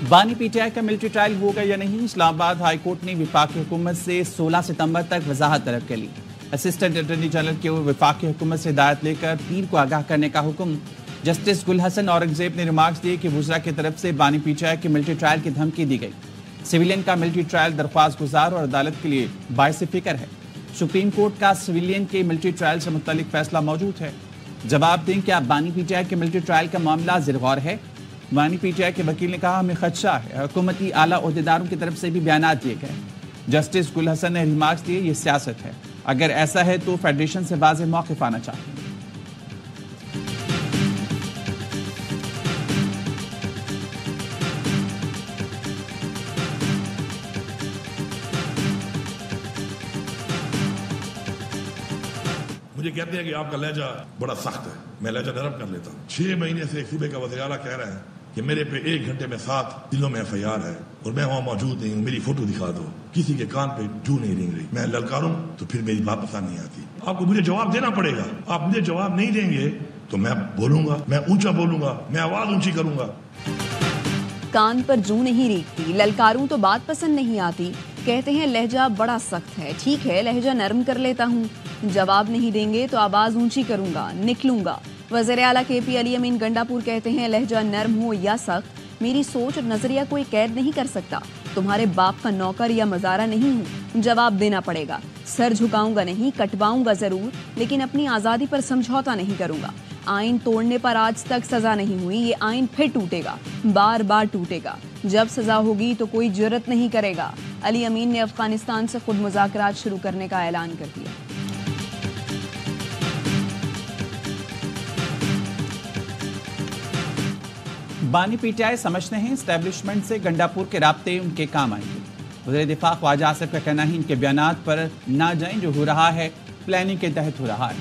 बानी पीटीआई का military trial होगा या नहीं, इस्लामाबाद हाई कोर्ट ने वफाकी हुकूमत से 16 सितंबर तक वजाहत तलब कर ली। असिस्टेंट अटॉर्नी जनरल के वफाकी हुकूमत से हिदायत लेकर पीर को आगाह करने का हुक्म। जस्टिस गुल हसन औरंगजेब ने रिमार्क्स दिए कि वुज़रा की तरफ से बानी पीटीआई के मिलिट्री ट्रायल की धमकी दी गई। सिविलियन का मिलिट्री ट्रायल दरख्वास्त गुजार और अदालत के लिए बाइस फिक्र है। सुप्रीम कोर्ट का सिविलियन के मिलिट्री ट्रायल से मुतालिक फैसला मौजूद है। जवाब दें, क्या बानी पीटीआई के मिलिट्री ट्रायल का मामला ज़िरगौर है? बानी पीटीआई के वकील ने कहा, हमें खदशा है। हुकूमती आला ओहदेदारों की तरफ से भी बयान दिए गए। जस्टिस गुल हसन ने रिमार्क्स दिए, ये सियासत है, अगर ऐसा है तो फेडरेशन से वाज़ेह मौक़िफ़ आना चाहिए। मुझे कहते हैं कि आपका लहजा बड़ा सख्त है, मैं लहजा नरम कर लेता हूँ। 6 महीने से एक सूबे का वज़ीर आला कह रहे हैं कि मेरे पे 1 घंटे में 7 जिलों में FIR है और मैं वहां मौजूद नहीं हूँ, मेरी फोटो दिखा दो। किसी के कान पे जू नहीं रेंग रही, मैं ललकारूं तो फिर मेरी बात पसंद नहीं आती। आपको मुझे जवाब देना पड़ेगा। आप मुझे जवाब नहीं देंगे तो मैं बोलूंगा, मैं ऊंचा बोलूंगा, मैं आवाज ऊंची करूंगा। कान पर जू नहीं रेंगती, ललकारूं तो बात पसंद नहीं आती। कहते हैं लहजा बड़ा सख्त है। ठीक है, लहजा नरम कर लेता हूँ। जवाब नहीं देंगे तो आवाज ऊंची करूंगा, निकलूंगा। वज़ीर आला KP अली अमीन गंडापुर कहते हैं, लहजा नरम हो या सख्त, मेरी सोच और नजरिया कोई कैद नहीं कर सकता। तुम्हारे बाप का नौकर या मजारा नहीं हूँ, जवाब देना पड़ेगा। सर झुकाऊंगा नहीं, कटवाऊंगा जरूर, लेकिन अपनी आज़ादी पर समझौता नहीं करूंगा। आइन तोड़ने पर आज तक सजा नहीं हुई, ये आइन फिर टूटेगा, बार बार टूटेगा। जब सजा होगी तो कोई जुर्रत नहीं करेगा। अली अमीन ने अफगानिस्तान से खुद मुज़ाकरात शुरू करने का ऐलान कर दिया। बानी पीटीआई समझते हैं एस्टेब्लिशमेंट से गंडापुर के राब्ते उनके काम आएंगे। वज़ीर दिफा ख्वाजा आसिफ का कहना है, इनके बयानात पर ना जाएं, जो हो रहा है प्लानिंग के तहत हो रहा है।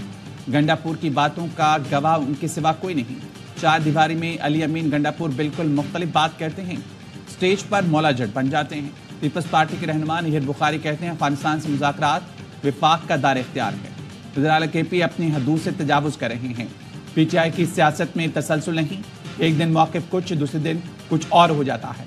गंडापुर की बातों का गवाह उनके सिवा कोई नहीं। 4 दीवारी में अली अमीन गंडापुर बिल्कुल मुख्तलिफ बात कहते हैं, स्टेज पर मौला जट बन जाते हैं। पीपल्स पार्टी के रहनुमा नहीर बुखारी कहते हैं, अफगानिस्तान से मुज़ाकरात विफाक का दार इख्तियार है। वज़ीर आला KP अपनी हदूद से तजावुज़ कर रहे हैं। पीटीआई की सियासत में तसलसल नहीं, एक दिन मौक़िफ़ कुछ, दूसरे दिन कुछ और हो जाता है।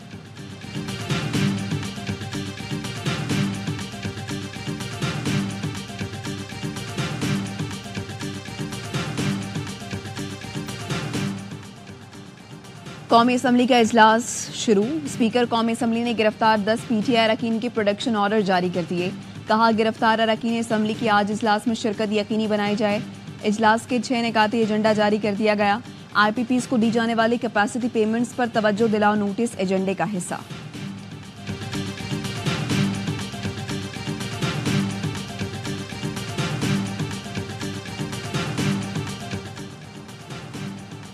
कौमी असम्बली का इजलास शुरू। स्पीकर कौमी असम्बली ने गिरफ्तार 10 PTI अरकान के प्रोडक्शन ऑर्डर जारी कर दिए। कहा, गिरफ्तार अरकान असम्बली की आज इजलास में शिरकत यकीनी बनाई जाए। इजलास के 6 निकाती एजेंडा जारी कर दिया गया। IPPs को दी जाने वाली कैपेसिटी पेमेंट्स पर तवज्जो दिलाओ नोटिस एजेंडे का हिस्सा।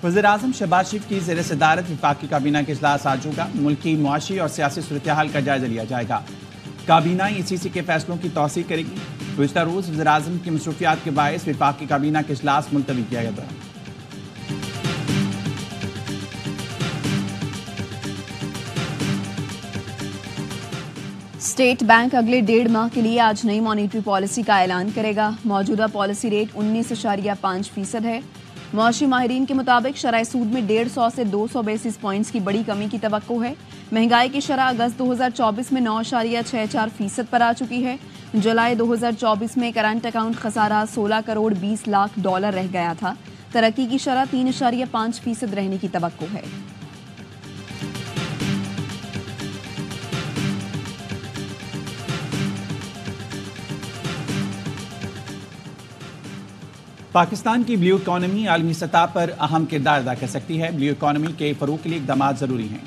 वज़ीर-ए-आज़म शहबाज शरीफ की ज़ेर सदारत वफाकी काबीना के इजलास आज होगा। मुल्की मुआशी और सियासी सूरत हाल का जायजा लिया जाएगा। काबीना ECC के फैसलों की तौसीक करेगी। गुज़िश्ता रोज़ वज़ीर-ए-आज़म की मसरूफियात के बायस वफाकी काबीना के इजलास मुलतवी किया गया था। स्टेट बैंक अगले 1.5 माह के लिए आज नई मॉनेटरी पॉलिसी का ऐलान करेगा। मौजूदा पॉलिसी रेट 19.5% है। मौशी माहिरीन के मुताबिक शरह सूद में 150 से 200 बेसिस पॉइंट्स की बड़ी कमी की तवक्को है। महंगाई की शरह अगस्त 2024 में 9.64% पर आ चुकी है। जुलाई 2024 में करंट अकाउंट खसारा 16 करोड़ 20 लाख डॉलर रह गया था। तरक्की की शरह 3.5% रहने की तवक्को है। पाकिस्तान की ब्लू इकॉनमी आलमी सतह पर अहम किरदार अदा कर सकती है। ब्लू इकॉनमी के फ़रोग़ के लिए इक़दाम ज़रूरी हैं।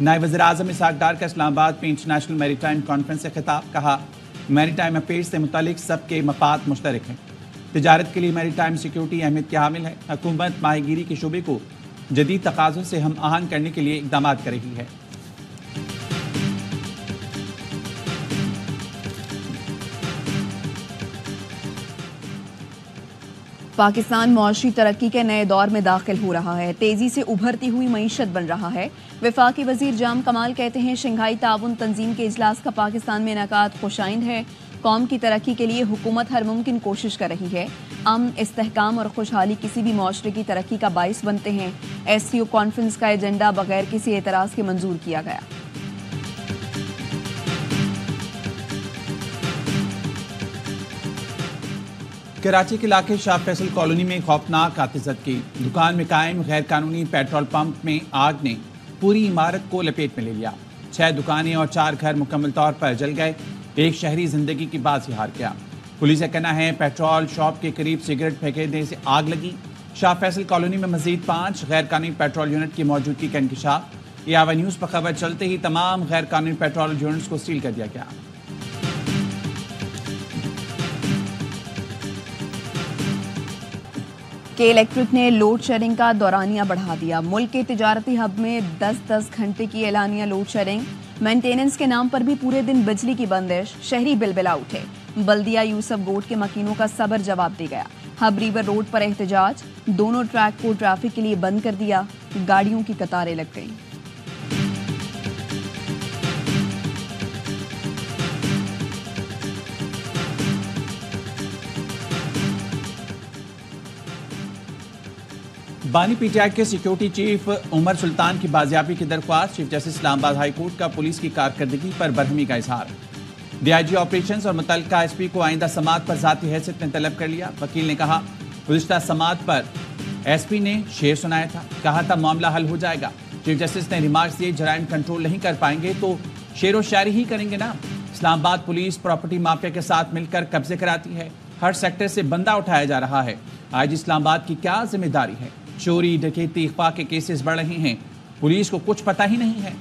नायब वज़ीर-ए-आज़म इसहाक़ डार का इस्लामाबाद में इंटरनेशनल मैरीटाइम कॉन्फ्रेंस से खिताब। कहा, मैरीटाइम अफेयर्स से मुतालिक सबके मफाद मुश्तरक हैं। तिजारत के लिए मैरीटाइम सिक्योरिटी अहमियत की हामिल है। हुकूमत माहीगीरी के शोबे को जदीद तकाज़ों से हम आहंग करने के लिए इक़दाम कर रही है। पाकिस्तान मौशी तरक्की के नए दौर में दाखिल हो रहा है। तेजी से उभरती हुई मईशत बन रहा है। वफाकी वजीर जाम कमाल कहते हैं, शंघाई ताउन तंजीम के इजलास का पाकिस्तान में इनेकाद खुशाइंद है। कौम की तरक्की के लिए हुकूमत हर मुमकिन कोशिश कर रही है। अमन, इस्तेहकाम और खुशहाली किसी भी माशरे की तरक्की का बाइस बनते हैं। SCO कॉन्फ्रेंस का एजेंडा बगैर किसी एतराज के मंजूर किया गया। कराची के इलाके शाह फैसल कॉलोनी में खौफनाक आतिशत की। दुकान में कायम गैर कानूनी पेट्रोल पंप में आग ने पूरी इमारत को लपेट में ले लिया। 6 दुकानें और 4 घर मुकम्मल तौर पर जल गए। एक शहरी जिंदगी की बाजी हार गया। पुलिस का कहना है पेट्रोल शॉप के करीब सिगरेट फेंकने से आग लगी। शाह फैसल कॉलोनी में मजीद 5 गैर कानूनी पेट्रोल यूनिट की मौजूदगी का इंकशाफ। यावा न्यूज पर खबर चलते ही तमाम गैर कानूनी पेट्रोल यूनिट्स को सील कर दिया गया। के इलेक्ट्रिक ने लोड शेडिंग का दौरानिया बढ़ा दिया। मुल्क के तिजारती हब में 10-10 घंटे की एलानिया लोड शेडिंग। मेंटेनेंस के नाम पर भी पूरे दिन बिजली की बंदिश। शहरी बिलबिला उठे। बल्दिया यूसुफ गोट के मकीनों का सबर जवाब दे गया। हब रिवर रोड पर एहतजाज। दोनों ट्रैक को ट्रैफिक के लिए बंद कर दिया। गाड़ियों की कतारें लग गईं। बानी PTI के सिक्योरिटी चीफ उमर सुल्तान की बाजियाबी की दरख्वास्त। Chief justice Islamabad high court का पुलिस की कारकर्दगी पर बरहमी का इजहार। DIG ऑपरेशंस और मुतल्लिका SP को आइंदा समाअत पर जाती हैसियत में तलब कर लिया। वकील ने कहा गुज़िश्ता समाअत पर SP ने शेर सुनाया था, कहा था मामला हल हो जाएगा। चीफ जस्टिस ने रिमार्क्स दिए जराइम कंट्रोल नहीं कर पाएंगे तो शेर व शायरी ही करेंगे ना। इस्लामाबाद पुलिस प्रॉपर्टी माफिया के साथ मिलकर कब्जे कराती है। हर सेक्टर से बंदा उठाया जा रहा है। IG इस्लामाबाद की क्या जिम्मेदारी है? चोरी, डकैती, इख्फा के केसेस बढ़ रहे हैं। पुलिस को कुछ पता ही नहीं है।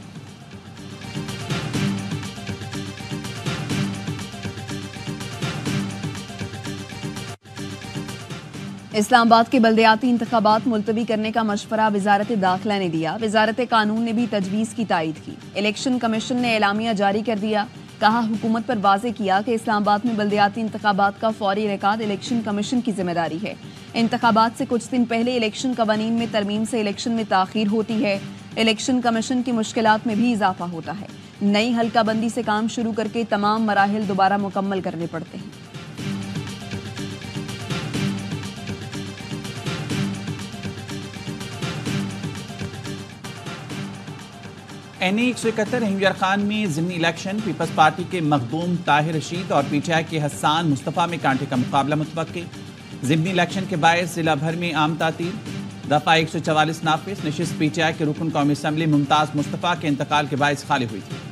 इस्लामाबाद के बल्दियाती इंतखाबात मुलतवी करने का मशवरा वजारत दाखिला ने दिया। वजारत कानून ने भी तजवीज़ की तायद की। इलेक्शन कमीशन ने एलामिया जारी कर दिया। कहा हुकूमत पर वाज़े किया कि इस्लामाबाद में बल्दियाती इंतखाबात का फौरी इनेकाद इलेक्शन कमीशन की जिम्मेदारी है। इंतखाबात से कुछ दिन पहले इलेक्शन कवानीन में तरमीम से इलेक्शन में ताखीर होती है। इलेक्शन कमीशन की मुश्किलात में भी इजाफा होता है। नई हल्का बंदी से काम शुरू करके तमाम मराहिल दोबारा मुकम्मल करने पड़ते हैं। NA 171 रहीमयार खान में ज़िमनी इलेक्शन। पीपल्स पार्टी के मखदूम ताहिर रशीद और PTI के हसन मुस्तफ़ा में कांटे का मुकाबला मुतवक्के। ज़िमनी इलेक्शन के बायस जिला भर में आम तातील। दफ़ा 144 नाफिज। नशिस्त PTI के रुकन कौमी असम्बली मुमताज़ मुस्तफ़ा के इंतकाल के बायस खाली हुई थी।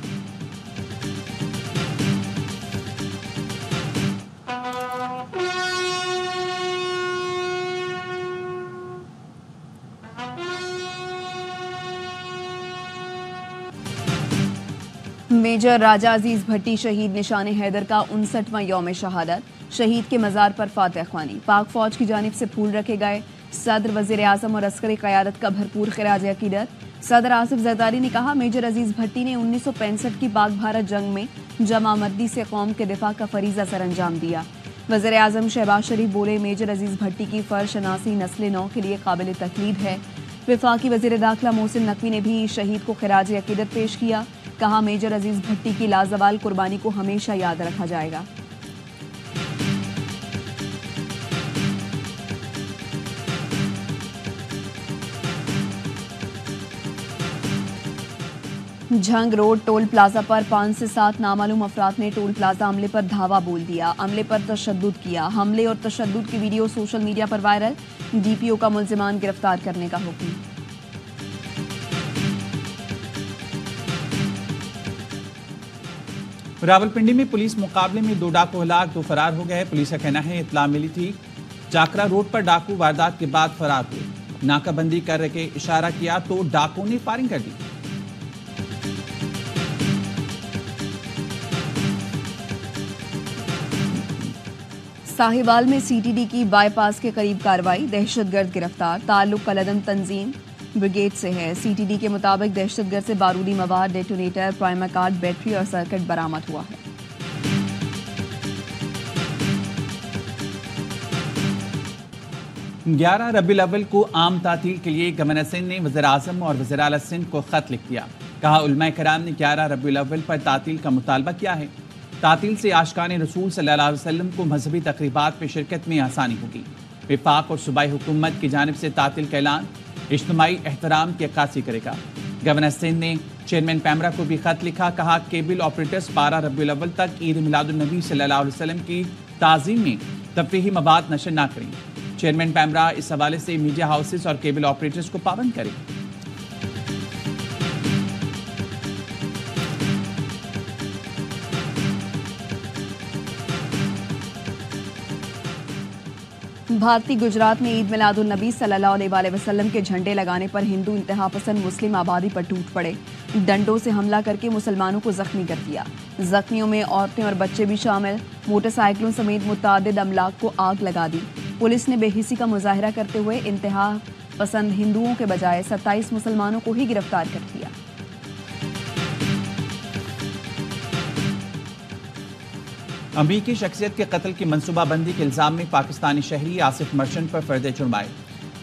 मेजर राजा अजीज भट्टी शहीद निशान हैदर का 59वां यौम शहादत। शहीद के मज़ार पर फातह ख्वानी। पाक फौज की जानिब से फूल रखे गए। सदर, वज़ीर आज़म और अस्करी क़यादत का भरपूर खिराज अक़ीदत। सदर आसिफ ज़रदारी ने कहा मेजर अजीज भट्टी ने 1965 की पाक भारत जंग में जमा मर्दी से कौम के दिफा का फरीज़ा सर अंजाम दिया। वज़ीर आज़म शहबाज शरीफ बोले मेजर अजीज भट्टी की फ़र्शनासी नस्ल नौ के लिए काबिल तक़लीद है। वफाकी वज़ीर दाखिला मोहसिन नकवी ने भी शहीद को खिराज अक़ीदत पेश किया। कहा मेजर अजीज भट्टी की लाजवाल कुर्बानी को हमेशा याद रखा जाएगा। झंग रोड टोल प्लाजा पर 5 से 7 नामालूम अफराद ने टोल प्लाजा अमले पर धावा बोल दिया। अमले पर तशद्दुद किया। हमले और तशद्दुद की वीडियो सोशल मीडिया पर वायरल। DPO का मुल्जिमान गिरफ्तार करने का हुक्म। रावलपिंडी में पुलिस मुकाबले में 2 डाकू हलाक, 2 फरार हो गए। पुलिस का कहना है इत्तला मिली थी जाकरा रोड पर डाकू वारदात के बाद फरार हुए। नाकाबंदी कर रखे इशारा किया तो डाकू ने फायरिंग कर दी। साहिवाल में CTD की बाईपास के करीब कार्रवाई। दहशतगर्द गिरफ्तार। ताल्लुक कलदम तंजीम ब्रिगेड से है। CTD के मुताबिक दहशतगर्द से बारूदी मवाद, डेटोनेटर, प्राइमर कार्ड, बैटरी और सर्किट बरामद हुआ है। ग्यारह रबीउल अव्वल को आम तातील के लिए गवर्नर सिंध ने वज़ीर आज़म और वज़ीर आला सिंध को खत लिख दिया। कहा उलमा कराम ने 11 रबीउल अव्वल पर तातील का मुतालबा किया है। तातील से आशिकाने रसूल सल्लल्लाहु अलैहि वसल्लम को मजहबी तकरीबात में शिरकत में आसानी होगी। विफाक और सूबाई हुकूमत की जानिब से तातिल का ऐलान इज्तिमाई एहतराम की अक्कासी करेगा। गवर्नर सिंध ने चेयरमैन पैमरा को भी खत लिखा, कहा केबल ऑपरेटर्स 12 रबीउल अव्वल तक ईद मिलादुन्नबी सल्लल्लाहु अलैहि वसल्लम की ताज़ीम में तफरीही मवाद नशर न करें। चेयरमैन पैमरा इस हवाले से मीडिया हाउसेस और केबल ऑपरेटर्स को पाबंद करें। भारतीय गुजरात में ईद मिलादुन्नबी सल्लल्लाहु अलैहि वसल्लम के झंडे लगाने पर हिंदू इंतहा पसंद मुस्लिम आबादी पर टूट पड़े। डंडों से हमला करके मुसलमानों को जख्मी कर दिया। जख्मियों में औरतें और बच्चे भी शामिल। मोटरसाइकिलों समेत मुतअद्दिद अमलाक को आग लगा दी। पुलिस ने बेहिसी का मुजाहिरा करते हुए इंतहा पसंद हिंदुओं के बजाय 27 मुसलमानों को ही गिरफ्तार कर लिया। अमरीकी शख्सियत के कत्ल की मनसूबाबंदी के इल्जाम में पाकिस्तानी शहरी आसिफ मर्चेंट पर फर्द जुर्म आए।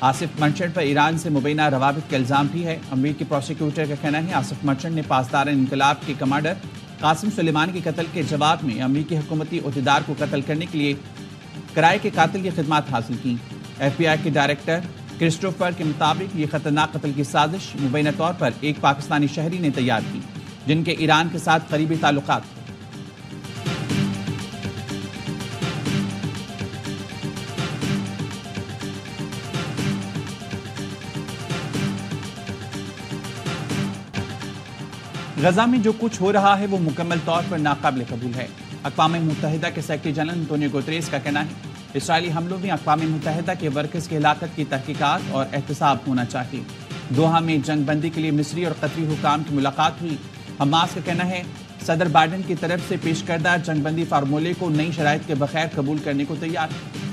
आसिफ मर्चेंट पर ईरान से मुबैना रवाबित का इल्जाम भी है। अमरीकी प्रोसिक्यूटर का कहना है आसिफ मर्चेंट ने पासदार इनकलाब के कमांडर कासिम सुलेमानी के कत्ल के जवाब में अमरीकी हुकूमती अहदेदार को कत्ल करने के लिए किराए के कातिल की खिदमत हासिल की। FBI के डायरेक्टर क्रिस्टोफर के मुताबिक ये खतरनाक कत्ल की साजिश मुबैना तौर पर एक पाकिस्तानी शहरी ने तैयार की, जिनके ईरान के साथ करीबी ताल्लुकात थे। गजा में जो कुछ हो रहा है वो मुकम्मल तौर पर नाकाबिल कबूल है। अक़वाम मुत्तहिदा के सेक्रेटरी जनरल अंतोनियो गुतरेस का कहना है इसराइली हमलों में अक़वाम मुत्तहिदा के वर्कर्स की हिलाकत की तहकीकात और एहतसाब होना चाहिए। दोहा में जंगबंदी के लिए मिस्री और कतरी हुकाम की मुलाकात हुई। हमास का कहना है सदर बाइडन की तरफ से पेश करदा जंगबंदी फार्मूले को नई शराइत के बगैर कबूल करने को तैयार है।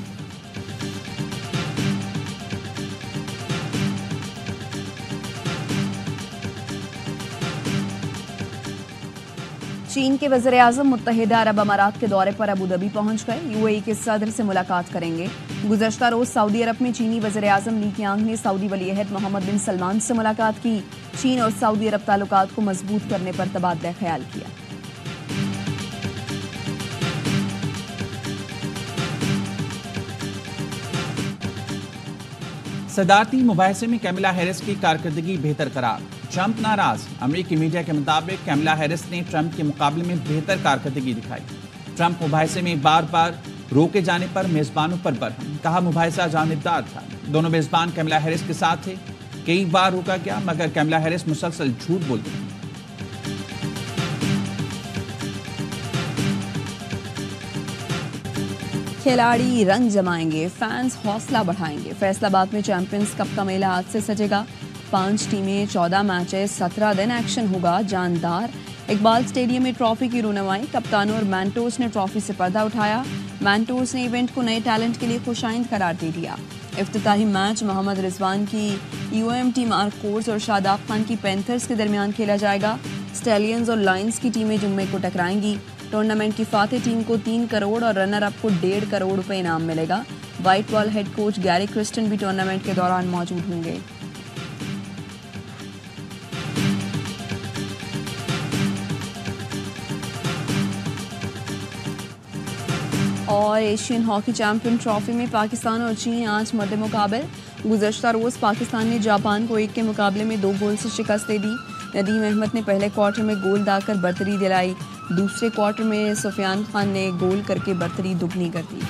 चीन के वज़ीर-ए-आज़म मुत्तहिदा अरब अमारात के दौरे पर अबू धाबी पहुंच गए। UAE के सदर से मुलाकात करेंगे। गुज़श्ता रोज सऊदी अरब में चीनी वज़ीर-ए-आज़म ली क़ियांग ने सऊदी वली-अहद मोहम्मद बिन सलमान से मुलाकात की। चीन और सऊदी अरब ताल्लुकात को मजबूत करने पर तबादला ख्याल किया। सदारती मुबाहिसे में कैमिला हैरिस की कारकर्दगी बेहतर करार। ट्रंप नाराज। अमेरिकी मीडिया के मुताबिक कैमिला हैरिस ने ट्रंप के मुकाबले में बेहतर कारकर्दगी दिखाई। ट्रंप मुबाहिसे में बार बार रोके जाने पर मेजबानों पर बरहम, कहा मुबाहिसा जानिबदार था। दोनों मेजबान कैमिला हैरिस के साथ थे। कई बार रोका गया मगर कैमिला हैरिस मुसलसल झूठ बोलती हैं। खिलाड़ी रंग जमाएंगे, फैंस हौसला बढ़ाएंगे। फैसलाबाद में चैंपियंस कप का मेला आज से सजेगा। 5 टीमें, 14 मैचेस, 17 दिन एक्शन होगा जानदार। इकबाल स्टेडियम में ट्रॉफी की रूनमाई। कप्तानों और मैंटोर्स ने ट्रॉफी से पर्दा उठाया। मैंटोर्स ने इवेंट को नए टैलेंट के लिए खुशाइंद करार दे दिया। इफ्तिताही मैच मोहम्मद रिजवान की UMT मार्कोर्स और शादाब खान की पैंथर्स के दरमियान खेला जाएगा। स्टैलियंस और लायंस की टीमें जुम्मे को टकराएंगी। टूर्नामेंट की फातेह टीम को 3 करोड़ और रनर अप को 1.5 करोड़ रुपए इनाम मिलेगा। White ball head coach Gary Kristen भी टूर्नामेंट के दौरान मौजूद होंगे। और एशियन हॉकी चैंपियन ट्रॉफी में पाकिस्तान और चीन आज मद्दे मुकाबले। गुज़श्ता रोज पाकिस्तान ने जापान को 1 के मुकाबले में 2 गोल से शिकस्त दे दी। नदीम अहमद ने पहले क्वार्टर में गोल दाकर बर्तरी दिलाई। दूसरे क्वार्टर में सुफियान खान ने गोल करके बर्तरी दुगनी कर दी।